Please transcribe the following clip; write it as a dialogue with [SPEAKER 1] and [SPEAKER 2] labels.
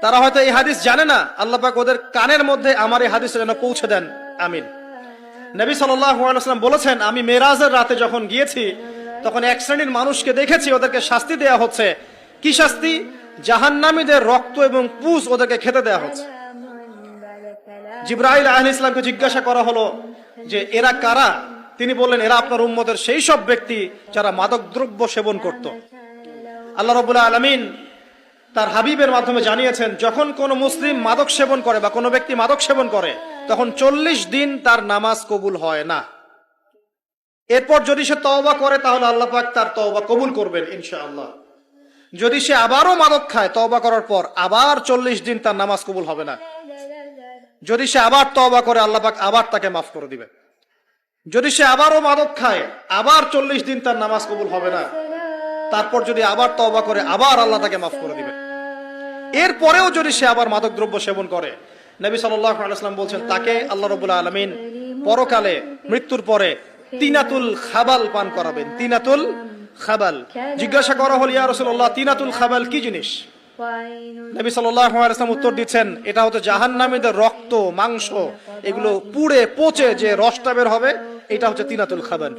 [SPEAKER 1] তারা হয়তো এই হাদিস জানে না, আল্লাহ পাক ওদের কানের মধ্যে আমার এই হাদিস যেন পৌঁছে দেন, আমিন। নবী সাল্লাল্লাহু আলাইহি ওয়াসাল্লাম বলেছেন, আমি মেরাজের রাতে যখন গিয়েছি তখন এক শ্রেণীর মানুষকে দেখেছি, ওদেরকে শাস্তি দেয়া হচ্ছে। কি শাস্তি? জাহান্নামীদের রক্ত এবং পুজ ওদেরকে খেতে দেয়া হচ্ছে। জিবরাইল আলাইহিস সালামকে জিজ্ঞাসা করা হলো যে এরা কারা? তিনি বললেন, এরা আপনার উম্মতের সেই সব ব্যক্তি যারা মাদক দ্রব্য সেবন করত। আল্লাহ রাব্বুল আলামিন তার হাবিবের মাধ্যমে জানিয়েছেন, যখন কোন মুসলিম মাদক সেবন করে বা কোনো ব্যক্তি মাদক সেবন করে তখন 40 দিন তার নামাজ কবুল হয় না। এরপর যদি সে তওবা করে তাহলে আল্লাহ পাক তার তওবা কবুল করবেন ইনশাআল্লাহ। যদি সে আবারও মাদক খায় তওবা করার পর, আবার 40 দিন তার নামাজ কবুল হবে না। যদি সে আবার তওবা করে আল্লাহ পাক আবার তাকে মাফ করে দিবে। যদি সে আবারও মাদক খায় আবার 40 দিন তার নামাজ কবুল হবে না। তারপর যদি আবার তওবা করে আবার আল্লাহ তাকে মাফ করে দিবে। এরপরেও যদি সে আবার মাদক দ্রব্য সেবন করে, নবী সাল্লাল্লাহু আলাইহি ওয়াসাল্লাম বলছেন, তাকে আল্লাহ রাব্বুল আলামিন পরকালে মৃত্যুর পরে তিনাতুল খাবাল পান করাবেন। তিনাতুল খাবাল। জিজ্ঞাসা করা হল, ইয়া রাসূলুল্লাহ, তিনাতুল খাবাল কি জিনিস? নবী সাল্লাল্লাহু আলাইহি ওয়াসাল্লাম উত্তর দিচ্ছেন, এটা হচ্ছে জাহান্নামীদের রক্ত, মাংস, এগুলো পুড়ে পচে যে রসটা বের হবে, এটা হচ্ছে তিনাতুল খাবাল।